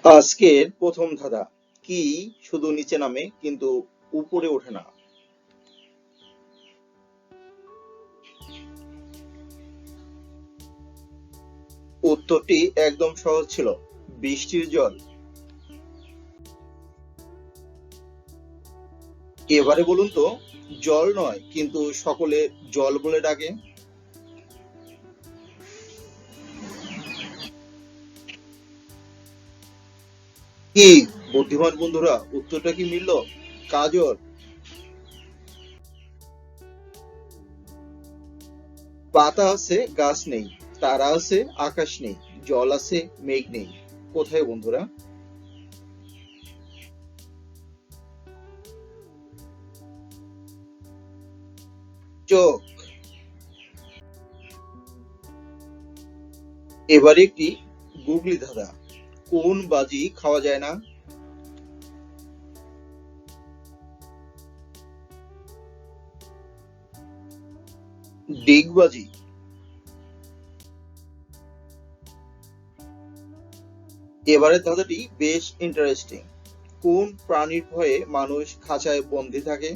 আজকের প্রথম ধাঁধা কি শুধু নিচে নামে কিন্তু উপরে ওঠে না? উত্তরটি একদম সহজ ছিল, বৃষ্টির জল। এবারে বলুন তো, জল নয় কিন্তু সকলে জল বলে ডাকে। কি বুদ্ধিমান বন্ধুরা, উত্তরটা কি মিলল? কাজল। পাতা আছে গাছ নেই, তারা আছে আকাশ নেই, জল আছে মেঘ নেই। কোথায় বন্ধুরা? চোখ। এবারে একটি গুগলি ধাঁধা, কোন বাজি খাওয়া যায় না? ডিগবাজি। এবারের ধাঁধাটি বেশ ইন্টারেস্টিং। কোন প্রাণীর ভয়ে মানুষ খাঁচায় বন্দি থাকে?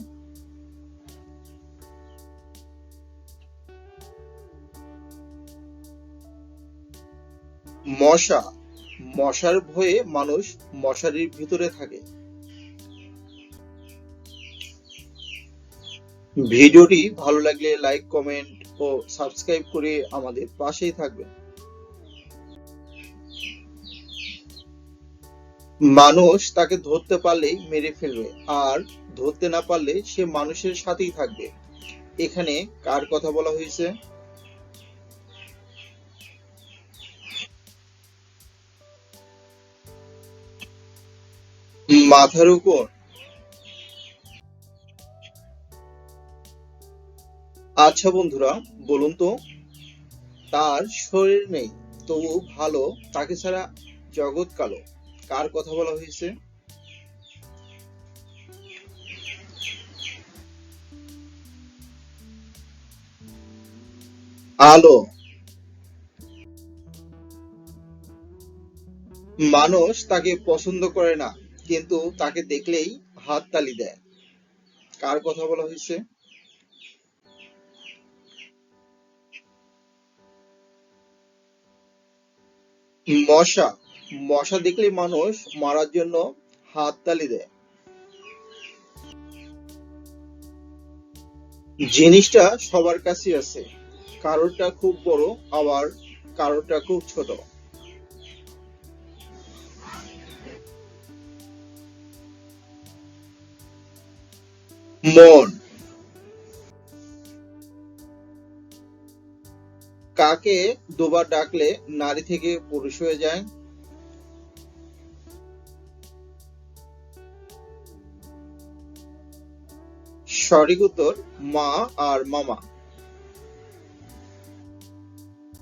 মশা। মশার ভয়ে মানুষ মশারির ভিতরে থাকে। ভিডিওটি ভালো লাগলে লাইক, কমেন্ট ও সাবস্ক্রাইব করে আমাদের পাশেই থাকবেন। মানুষ তাকে ধরতে পারলেই মেরে ফেলবে, আর ধরতে না পারলে সে মানুষের সাথেই থাকবে। এখানে কার কথা বলা হয়েছে? মাথার উপর। আচ্ছা বন্ধুরা, বলুন তো, তার শরীর নেই তবু ভালো, তাকে ছাড়া জগৎ কালো। কার কথা বলা হয়েছে? আলো। মানুষ তাকে পছন্দ করে না কিন্তু তাকে দেখলেই হাততালি দেয়। কার কথা বলা হয়েছে? মশা। মশা দেখলেই মানুষ মারার জন্য হাততালি দেয়। জিনিসটা সবার কাছেই আছে, কারোরটা খুব বড়, আবার কারোরটা খুব ছোট। মন। কাকে দুবার ডাকলে নারী থেকে পুরুষ হয়ে যায়? সঠিক উত্তর মা আর মামা।